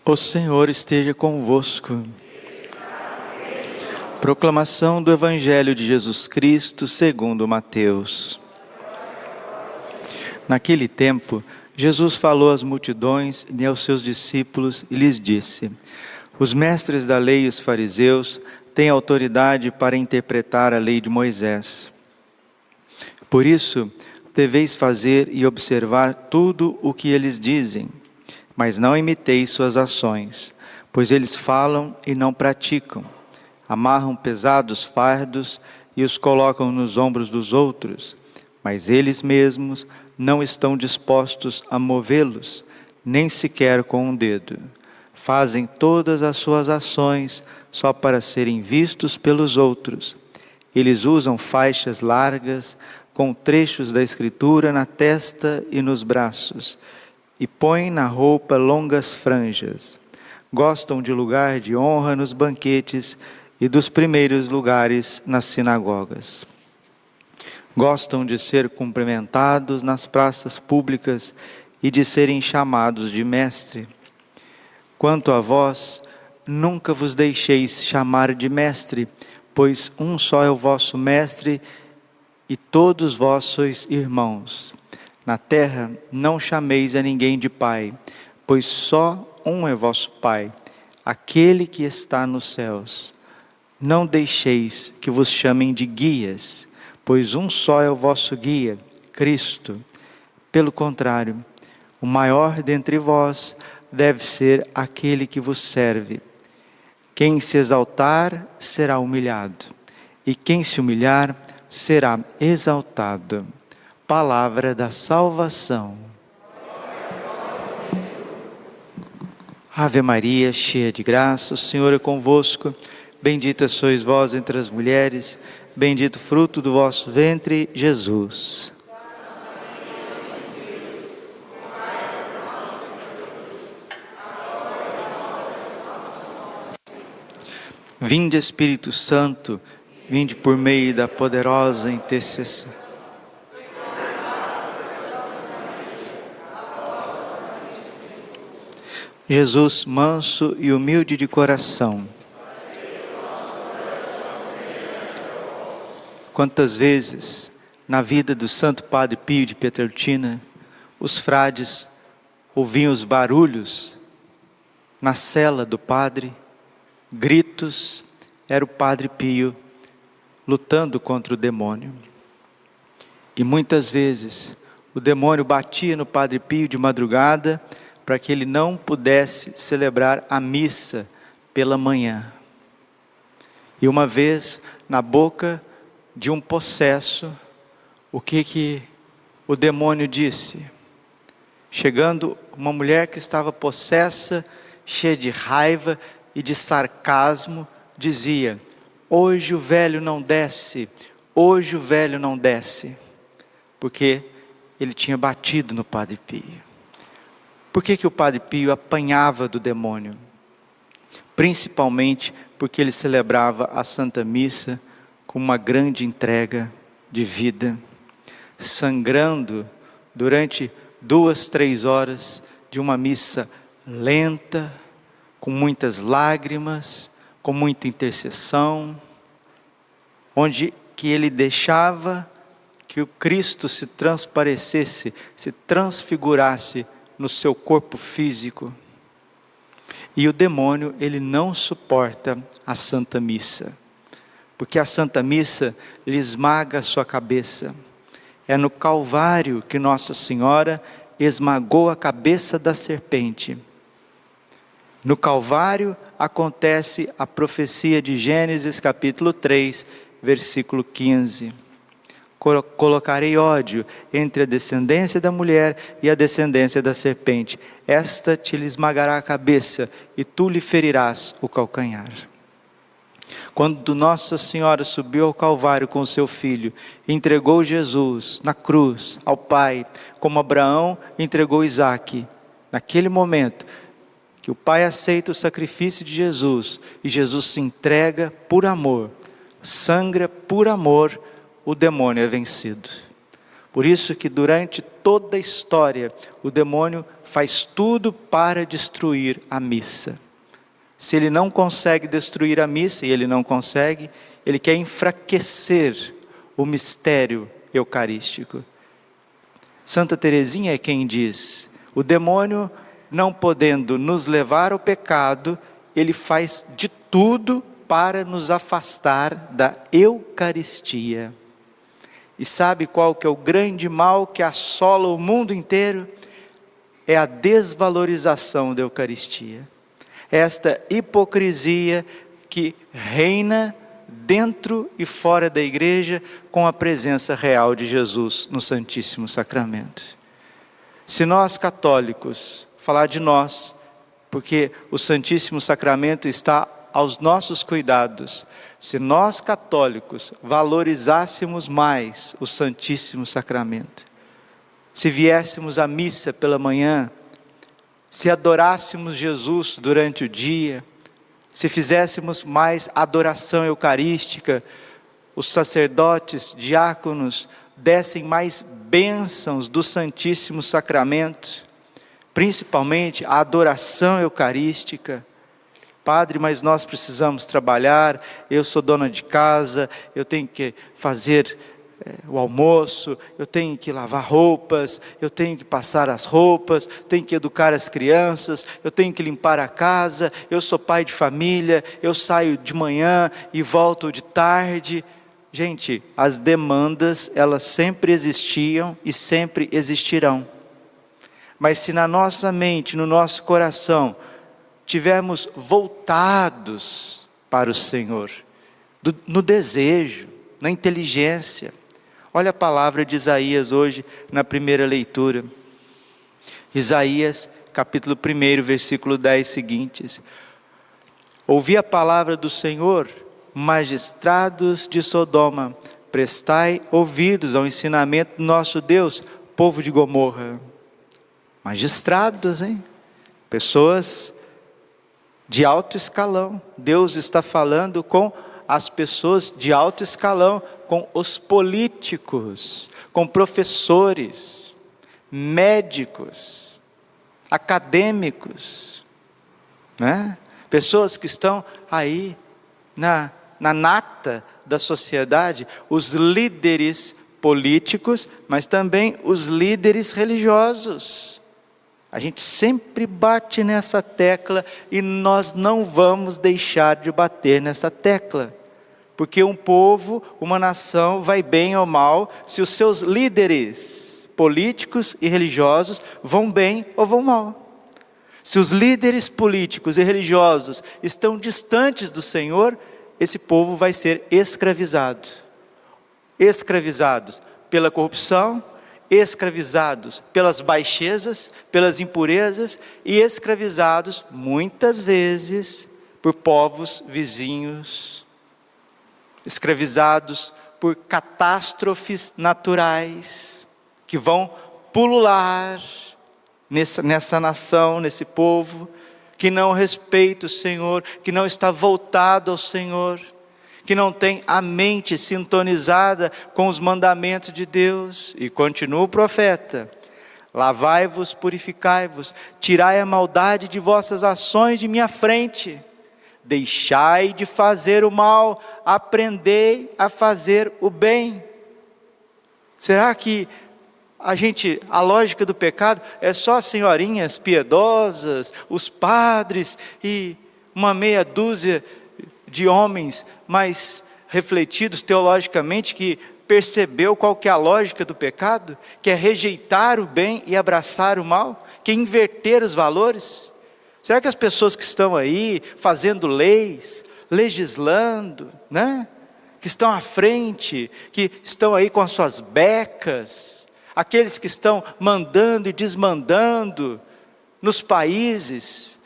O Senhor esteja convosco. Proclamação do Evangelho de Jesus Cristo segundo Mateus. Naquele tempo, Jesus falou às multidões e aos seus discípulos e lhes disse: os mestres da lei e os fariseus têm autoridade para interpretar a lei de Moisés. Por isso, deveis fazer e observar tudo o que eles dizem, mas não imiteis suas ações, pois eles falam e não praticam. Amarram pesados fardos e os colocam nos ombros dos outros, mas eles mesmos não estão dispostos a movê-los, nem sequer com um dedo. Fazem todas as suas ações só para serem vistos pelos outros. Eles usam faixas largas com trechos da Escritura na testa e nos braços, e põem na roupa longas franjas. Gostam de lugar de honra nos banquetes e dos primeiros lugares nas sinagogas. Gostam de ser cumprimentados nas praças públicas e de serem chamados de mestre. Quanto a vós, nunca vos deixeis chamar de mestre, pois um só é o vosso mestre e todos vós sois irmãos. Na terra não chameis a ninguém de pai, pois só um é vosso Pai, aquele que está nos céus. Não deixeis que vos chamem de guias, pois um só é o vosso guia, Cristo. Pelo contrário, o maior dentre vós deve ser aquele que vos serve. Quem se exaltar será humilhado, e quem se humilhar será exaltado. Palavra da salvação. Ave Maria, cheia de graça, o Senhor é convosco. Bendita sois vós entre as mulheres, bendito o fruto do vosso ventre, Jesus. Vinde, Espírito Santo, vinde por meio da poderosa intercessão. Jesus, manso e humilde de coração. Quantas vezes, na vida do Santo Padre Pio de Pietrelcina, os frades ouviam os barulhos na cela do padre, gritos, era o Padre Pio lutando contra o demônio. E muitas vezes, o demônio batia no Padre Pio de madrugada, para que ele não pudesse celebrar a missa pela manhã. E uma vez, na boca de um possesso, o que o demônio disse? Chegando uma mulher que estava possessa, cheia de raiva e de sarcasmo, dizia: hoje o velho não desce, hoje o velho não desce. Porque ele tinha batido no Padre Pio. Por que o Padre Pio apanhava do demônio? Principalmente porque ele celebrava a Santa Missa com uma grande entrega de vida, sangrando durante 2, 3 horas de uma missa lenta, com muitas lágrimas, com muita intercessão, onde que ele deixava que o Cristo se transparecesse, se transfigurasse no seu corpo físico. E o demônio, ele não suporta a Santa Missa, porque a Santa Missa lhe esmaga a sua cabeça. É no Calvário que Nossa Senhora esmagou a cabeça da serpente. No Calvário acontece a profecia de Gênesis capítulo 3, versículo 15. Colocarei ódio entre a descendência da mulher e a descendência da serpente. Esta te lhe esmagará a cabeça e tu lhe ferirás o calcanhar. Quando Nossa Senhora subiu ao Calvário com o seu filho, entregou Jesus na cruz ao Pai, como Abraão entregou Isaque. Naquele momento que o Pai aceita o sacrifício de Jesus e Jesus se entrega por amor, sangra por amor, o demônio é vencido. Por isso que durante toda a história, o demônio faz tudo para destruir a missa. Se ele não consegue destruir a missa, e ele não consegue, ele quer enfraquecer o mistério eucarístico. Santa Teresinha é quem diz: o demônio, não podendo nos levar ao pecado, ele faz de tudo para nos afastar da Eucaristia. E sabe qual que é o grande mal que assola o mundo inteiro? É a desvalorização da Eucaristia. Esta hipocrisia que reina dentro e fora da igreja com a presença real de Jesus no Santíssimo Sacramento. Se nós católicos, falar de nós, porque o Santíssimo Sacramento está aos nossos cuidados, se nós católicos valorizássemos mais o Santíssimo Sacramento, se viéssemos à missa pela manhã, se adorássemos Jesus durante o dia, se fizéssemos mais adoração eucarística, os sacerdotes, diáconos, dessem mais bênçãos do Santíssimo Sacramento, principalmente a adoração eucarística. Padre, mas nós precisamos trabalhar, eu sou dona de casa, eu tenho que fazer o almoço, eu tenho que lavar roupas, eu tenho que passar as roupas, tenho que educar as crianças, eu tenho que limpar a casa, eu sou pai de família, eu saio de manhã e volto de tarde. Gente, as demandas, elas sempre existiam e sempre existirão. Mas se na nossa mente, no nosso coração, tivermos voltados para o Senhor, no desejo, na inteligência. Olha a palavra de Isaías hoje, na primeira leitura. Isaías, capítulo 1, versículo 10 seguintes. Ouvi a palavra do Senhor, magistrados de Sodoma, prestai ouvidos ao ensinamento do nosso Deus, povo de Gomorra. Magistrados, hein? Pessoas de alto escalão. Deus está falando com as pessoas de alto escalão, com os políticos, com professores, médicos, acadêmicos, né? Pessoas que estão aí na nata da sociedade, os líderes políticos, mas também os líderes religiosos. A gente sempre bate nessa tecla e nós não vamos deixar de bater nessa tecla. Porque um povo, uma nação vai bem ou mal se os seus líderes políticos e religiosos vão bem ou vão mal. Se os líderes políticos e religiosos estão distantes do Senhor, esse povo vai ser escravizado. Escravizados pela corrupção, escravizados pelas baixezas, pelas impurezas e escravizados muitas vezes por povos vizinhos, escravizados por catástrofes naturais que vão pulular nessa nação, nesse povo que não respeita o Senhor, que não está voltado ao Senhor, que não tem a mente sintonizada com os mandamentos de Deus. E continua o profeta: lavai-vos, purificai-vos, tirai a maldade de vossas ações de minha frente, deixai de fazer o mal, aprendei a fazer o bem. Será que a lógica do pecado é só as senhorinhas piedosas, os padres e uma meia dúzia de homens mais refletidos teologicamente, que percebeu qual que é a lógica do pecado, que é rejeitar o bem e abraçar o mal, que é inverter os valores? Será que as pessoas que estão aí fazendo leis, legislando, né? Que estão à frente, que estão aí com as suas becas, aqueles que estão mandando e desmandando nos países,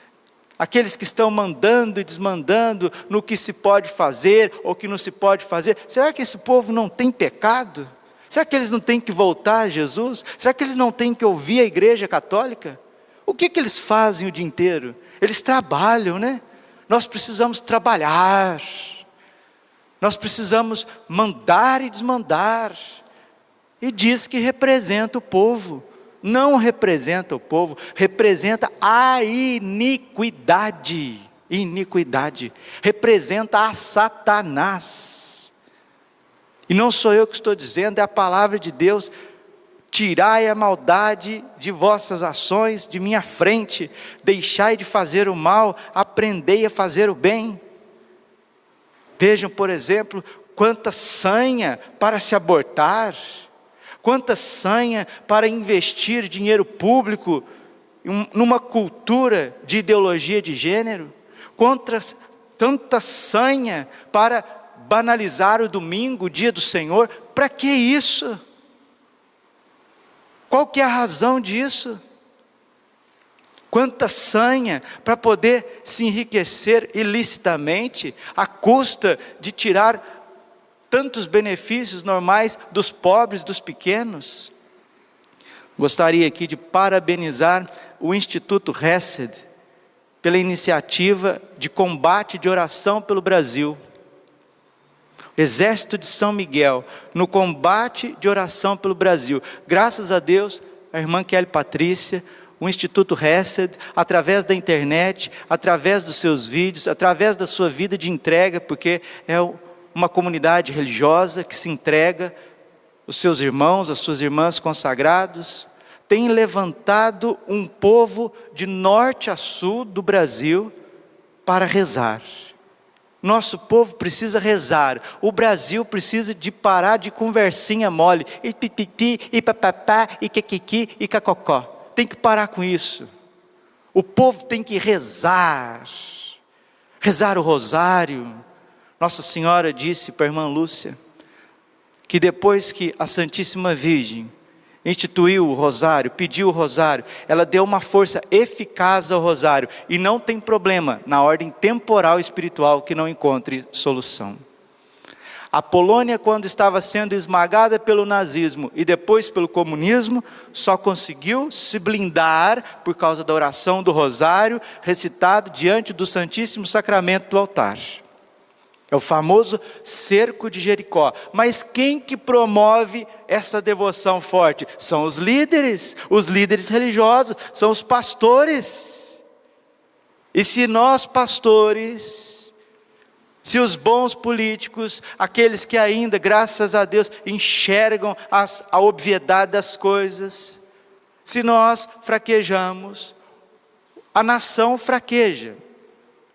aqueles que estão mandando e desmandando no que se pode fazer ou que não se pode fazer, será que esse povo não tem pecado? Será que eles não têm que voltar a Jesus? Será que eles não têm que ouvir a Igreja Católica? O que eles fazem o dia inteiro? Eles trabalham, né? Nós precisamos trabalhar, nós precisamos mandar e desmandar, e diz que representa o povo. Não representa o povo, representa a iniquidade. Iniquidade, representa a Satanás. E não sou eu que estou dizendo, é a palavra de Deus. Tirai a maldade de vossas ações de minha frente, deixai de fazer o mal, aprendei a fazer o bem. Vejam, por exemplo, quanta sanha para se abortar, quanta sanha para investir dinheiro público numa cultura de ideologia de gênero, tanta sanha para banalizar o domingo, o dia do Senhor. Para que isso? Qual que é a razão disso? Quanta sanha para poder se enriquecer ilicitamente, à custa de tirar tantos benefícios normais dos pobres, dos pequenos. Gostaria aqui de parabenizar o Instituto Hesed pela iniciativa de combate de oração pelo Brasil. Exército de São Miguel, no combate de oração pelo Brasil. Graças a Deus, a irmã Kelly Patrícia, o Instituto Hesed, através da internet, através dos seus vídeos, através da sua vida de entrega, porque é uma comunidade religiosa que se entrega, os seus irmãos, as suas irmãs consagrados, tem levantado um povo de norte a sul do Brasil para rezar. Nosso povo precisa rezar, o Brasil precisa de parar de conversinha mole, e pipipi, e papapá, e kikiki, e cacocó. Tem que parar com isso. O povo tem que rezar o rosário. Nossa Senhora disse para a irmã Lúcia, que depois que a Santíssima Virgem instituiu o rosário, pediu o rosário, ela deu uma força eficaz ao rosário, e não tem problema na ordem temporal e espiritual que não encontre solução. A Polônia, quando estava sendo esmagada pelo nazismo e depois pelo comunismo, só conseguiu se blindar por causa da oração do rosário, recitado diante do Santíssimo Sacramento do altar. É o famoso cerco de Jericó. Mas quem que promove essa devoção forte? São os líderes religiosos, são os pastores. E se nós pastores, se os bons políticos, aqueles que ainda, graças a Deus, enxergam a obviedade das coisas, se nós fraquejamos, a nação fraqueja.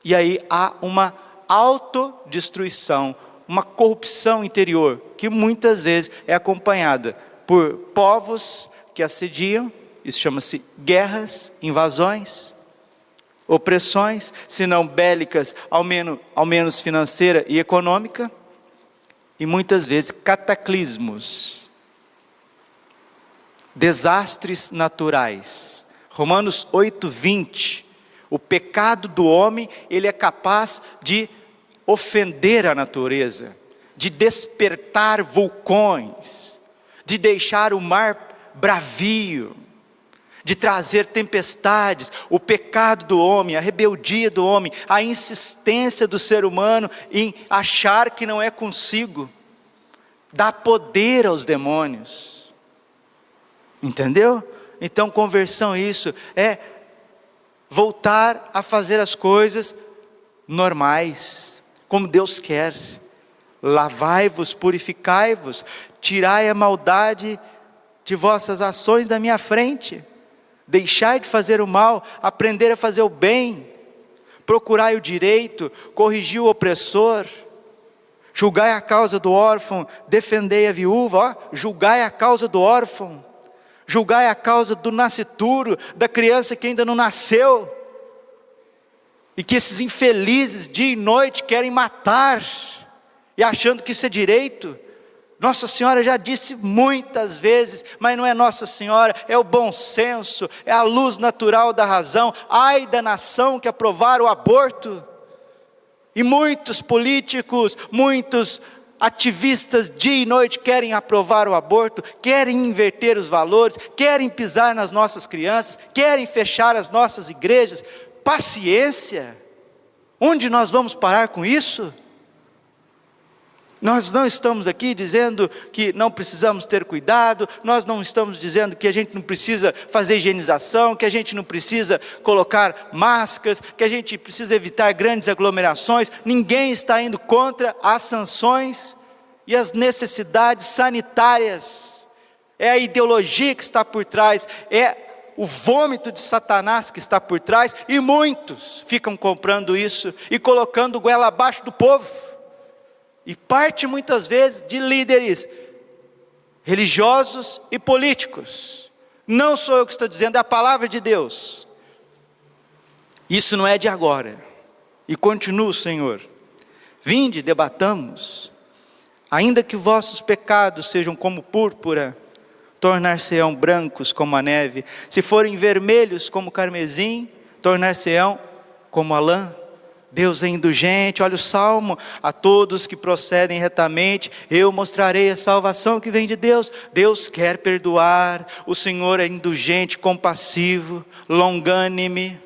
E aí há uma autodestruição, uma corrupção interior, que muitas vezes é acompanhada por povos que assediam, isso chama-se guerras, invasões, opressões, se não bélicas, ao menos financeira e econômica, e muitas vezes cataclismos, desastres naturais. Romanos 8:20, o pecado do homem, ele é capaz de ofender a natureza, de despertar vulcões, de deixar o mar bravio, de trazer tempestades. O pecado do homem, a rebeldia do homem, a insistência do ser humano em achar que não é consigo, dá poder aos demônios. Entendeu? Então conversão, isso é voltar a fazer as coisas normais, como Deus quer. Lavai-vos, purificai-vos, tirai a maldade de vossas ações da minha frente, deixai de fazer o mal, aprender a fazer o bem, procurai o direito, corrigi o opressor, julgai a causa do órfão, defendei a viúva, julgai a causa do órfão, julgai a causa do nascituro, da criança que ainda não nasceu, e que esses infelizes dia e noite querem matar, e achando que isso é direito. Nossa Senhora já disse muitas vezes, mas não é Nossa Senhora, é o bom senso, é a luz natural da razão. Ai da nação que aprovar o aborto. E muitos políticos, muitos ativistas dia e noite querem aprovar o aborto, querem inverter os valores, querem pisar nas nossas crianças, querem fechar as nossas igrejas. Paciência, onde nós vamos parar com isso? Nós não estamos aqui dizendo que não precisamos ter cuidado, nós não estamos dizendo que a gente não precisa fazer higienização, que a gente não precisa colocar máscaras, que a gente precisa evitar grandes aglomerações. Ninguém está indo contra as sanções e as necessidades sanitárias. É a ideologia que está por trás, é o vômito de Satanás que está por trás, e muitos ficam comprando isso e colocando goela abaixo do povo. E parte muitas vezes de líderes religiosos e políticos. Não sou eu que estou dizendo, é a palavra de Deus. Isso não é de agora. E continua o Senhor: vinde, debatamos. Ainda que vossos pecados sejam como púrpura, tornar-se-ão brancos como a neve. Se forem vermelhos como o carmesim, tornar-se-ão como a lã. Deus é indulgente. Olha o Salmo: a todos que procedem retamente, eu mostrarei a salvação que vem de Deus. Deus quer perdoar, o Senhor é indulgente, compassivo, longânime.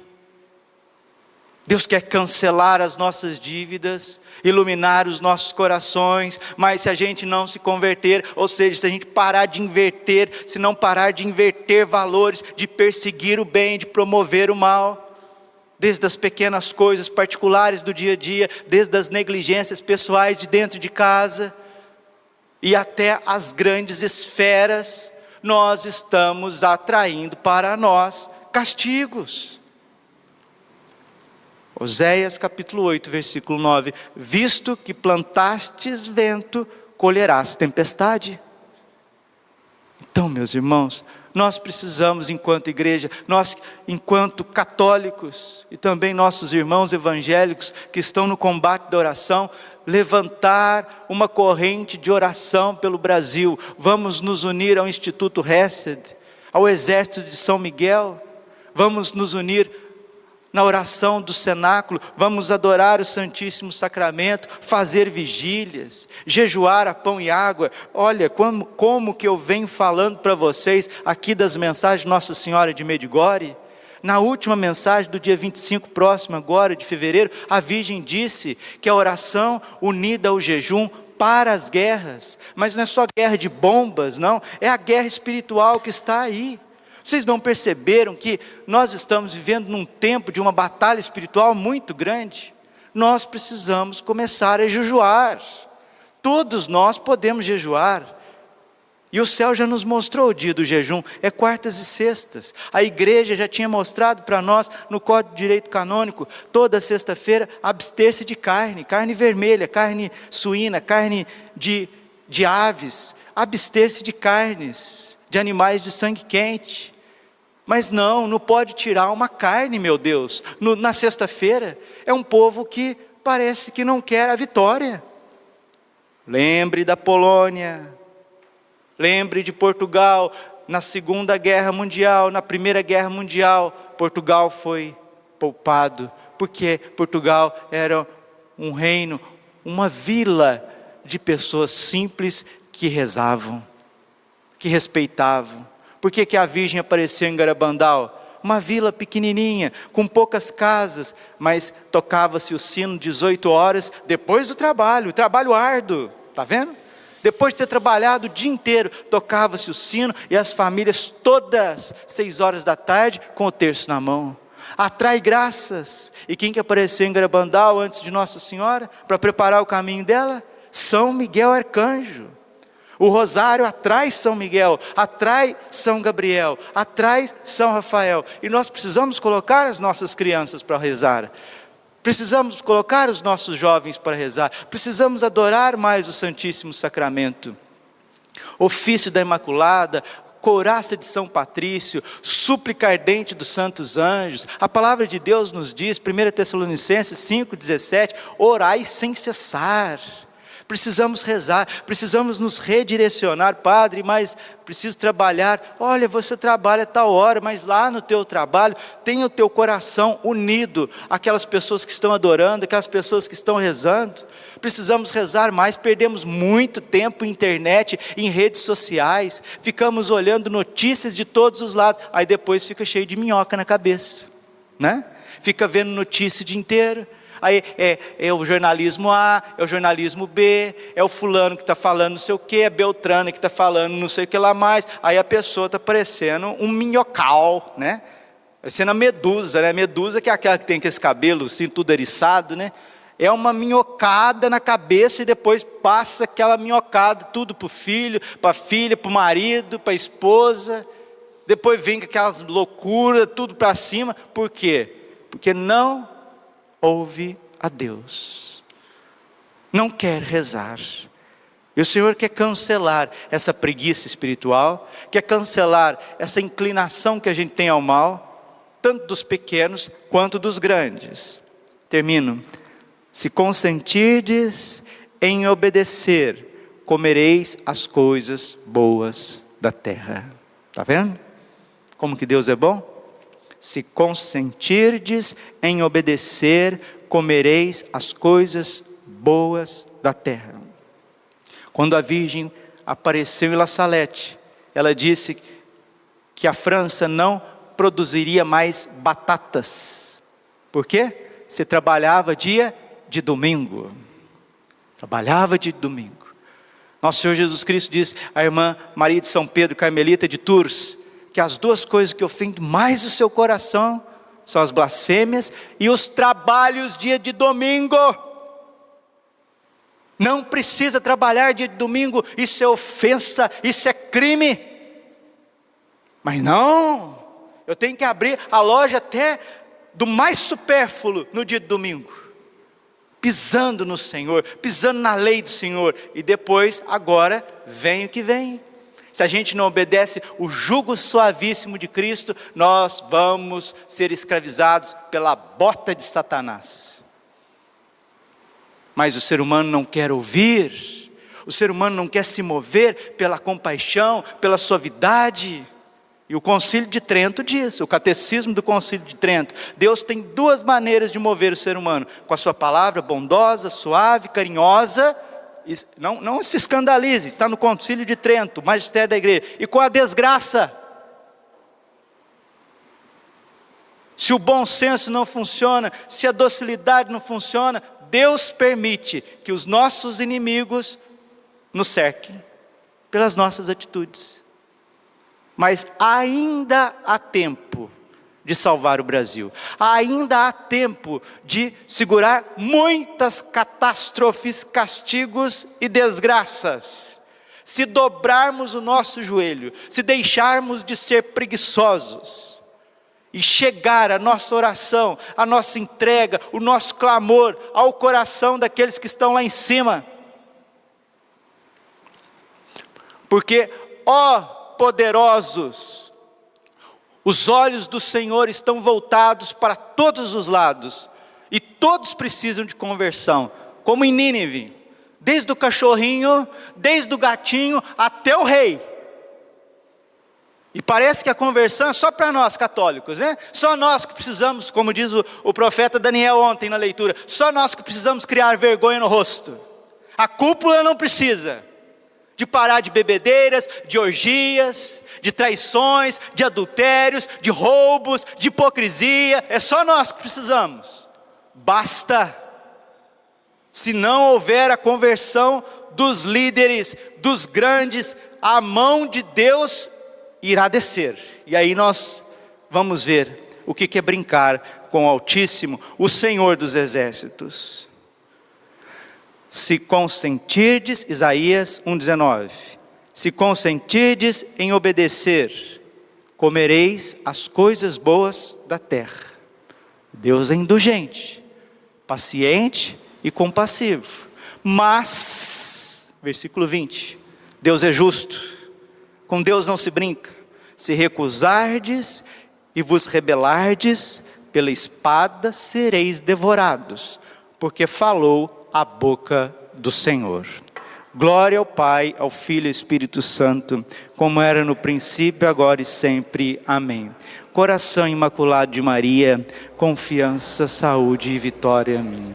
Deus quer cancelar as nossas dívidas, iluminar os nossos corações, mas se a gente não se converter, ou seja, se a gente parar de inverter, se não parar de inverter valores, de perseguir o bem, de promover o mal, desde as pequenas coisas particulares do dia a dia, desde as negligências pessoais de dentro de casa, e até as grandes esferas, nós estamos atraindo para nós castigos. Oséias capítulo 8, versículo 9: visto que plantastes vento, colherás tempestade. Então, meus irmãos, nós precisamos, enquanto igreja, nós enquanto católicos, e também nossos irmãos evangélicos que estão no combate da oração, levantar uma corrente de oração pelo Brasil. Vamos nos unir ao Instituto Hesed, ao Exército de São Miguel, vamos nos unir na oração do cenáculo, vamos adorar o Santíssimo Sacramento, fazer vigílias, jejuar a pão e água. Olha como que eu venho falando para vocês aqui das mensagens de Nossa Senhora de Medjugorje. Na última mensagem do dia 25 próximo agora de fevereiro, a Virgem disse que a oração unida ao jejum para as guerras, mas não é só guerra de bombas, não, é a guerra espiritual que está aí. Vocês não perceberam que nós estamos vivendo num tempo de uma batalha espiritual muito grande? Nós precisamos começar a jejuar. Todos nós podemos jejuar. E o céu já nos mostrou o dia do jejum, é quartas e sextas. A igreja já tinha mostrado para nós no Código de Direito Canônico, toda sexta-feira, abster-se de carne, carne vermelha, carne suína, carne de aves, abster-se de carnes, de animais de sangue quente. Mas não pode tirar uma carne, meu Deus, na sexta-feira. É um povo que parece que não quer a vitória. Lembre da Polônia, lembre de Portugal, na Segunda Guerra Mundial, na Primeira Guerra Mundial, Portugal foi poupado, porque Portugal era um reino, uma vila de pessoas simples que rezavam, que respeitavam. Por que a Virgem apareceu em Garabandal? Uma vila pequenininha, com poucas casas, mas tocava-se o sino 18 horas depois do trabalho, o trabalho árduo, está vendo? Depois de ter trabalhado o dia inteiro, tocava-se o sino e as famílias todas, 6 horas da tarde, com o terço na mão. Atrai graças. E quem que apareceu em Garabandal antes de Nossa Senhora, para preparar o caminho dela? São Miguel Arcanjo. O rosário atrai São Miguel, atrai São Gabriel, atrai São Rafael. E nós precisamos colocar as nossas crianças para rezar. Precisamos colocar os nossos jovens para rezar. Precisamos adorar mais o Santíssimo Sacramento. Ofício da Imaculada, couraça de São Patrício, súplica ardente dos santos anjos. A palavra de Deus nos diz, 1 Tessalonicenses 5,17, orai sem cessar. Precisamos rezar, precisamos nos redirecionar. Padre, mas preciso trabalhar. Olha, você trabalha a tal hora, mas lá no teu trabalho, tenha o teu coração unido àquelas pessoas que estão adorando, aquelas pessoas que estão rezando. Precisamos rezar mais, perdemos muito tempo em internet, em redes sociais, ficamos olhando notícias de todos os lados, aí depois fica cheio de minhoca na cabeça, né? Fica vendo notícia o dia inteiro. Aí é o jornalismo A, é o jornalismo B, é o fulano que está falando não sei o que, é Beltrano que está falando não sei o que lá mais. Aí a pessoa está parecendo um minhocal, né? Parecendo a Medusa, né? Medusa que é aquela que tem esse cabelo assim, tudo eriçado, né? É uma minhocada na cabeça e depois passa aquela minhocada tudo para o filho, para a filha, para o marido, para a esposa. Depois vem com aquelas loucuras, tudo para cima. Por quê? Porque não ouve a Deus. Não quer rezar. E o Senhor quer cancelar essa preguiça espiritual, quer cancelar essa inclinação que a gente tem ao mal, tanto dos pequenos quanto dos grandes. Termino. Se consentirdes em obedecer, comereis as coisas boas da terra. Está vendo? Como que Deus é bom? Se consentirdes em obedecer, comereis as coisas boas da terra. Quando a Virgem apareceu em La Salette, ela disse que a França não produziria mais batatas. Por quê? Você trabalhava dia de domingo. Trabalhava de domingo. Nosso Senhor Jesus Cristo disse à irmã Maria de São Pedro, Carmelita de Tours, que as duas coisas que ofendem mais o seu coração são as blasfêmias e os trabalhos dia de domingo. Não precisa trabalhar dia de domingo, isso é ofensa, isso é crime. Mas não, eu tenho que abrir a loja até do mais supérfluo no dia de domingo, pisando no Senhor, pisando na lei do Senhor, e depois, agora, vem o que vem. Se a gente não obedece o jugo suavíssimo de Cristo, nós vamos ser escravizados pela bota de Satanás. Mas o ser humano não quer ouvir, o ser humano não quer se mover pela compaixão, pela suavidade. E o Concílio de Trento diz, o catecismo do Concílio de Trento, Deus tem duas maneiras de mover o ser humano: com a sua palavra bondosa, suave, carinhosa. Não se escandalize, está no Concílio de Trento, o magistério da igreja. E com a desgraça. Se o bom senso não funciona, se a docilidade não funciona, Deus permite que os nossos inimigos nos cerquem pelas nossas atitudes. Mas ainda há tempo de salvar o Brasil. Ainda há tempo de segurar muitas catástrofes, castigos e desgraças. Se dobrarmos o nosso joelho, se deixarmos de ser preguiçosos e chegar a nossa oração, a nossa entrega, o nosso clamor ao coração daqueles que estão lá em cima. Porque, ó poderosos, os olhos do Senhor estão voltados para todos os lados, e todos precisam de conversão, como em Nínive, desde o cachorrinho, desde o gatinho, até o rei. E parece que a conversão é só para nós católicos, né? Só nós que precisamos, como diz o profeta Daniel ontem na leitura, só nós que precisamos criar vergonha no rosto. A cúpula não precisa de parar de bebedeiras, de orgias, de traições, de adultérios, de roubos, de hipocrisia. É só nós que precisamos. Basta. Se não houver a conversão dos líderes, dos grandes, a mão de Deus irá descer. E aí nós vamos ver o que é brincar com o Altíssimo, o Senhor dos Exércitos. Se consentirdes, Isaías 1,19, se consentirdes em obedecer, comereis as coisas boas da terra. Deus é indulgente, paciente e compassivo. Mas, versículo 20, Deus é justo, com Deus não se brinca. Se recusardes e vos rebelardes, pela espada sereis devorados, porque falou a boca do Senhor. Glória ao Pai, ao Filho e ao Espírito Santo, como era no princípio, agora e sempre. Amém. Coração imaculado de Maria, confiança, saúde e vitória minha.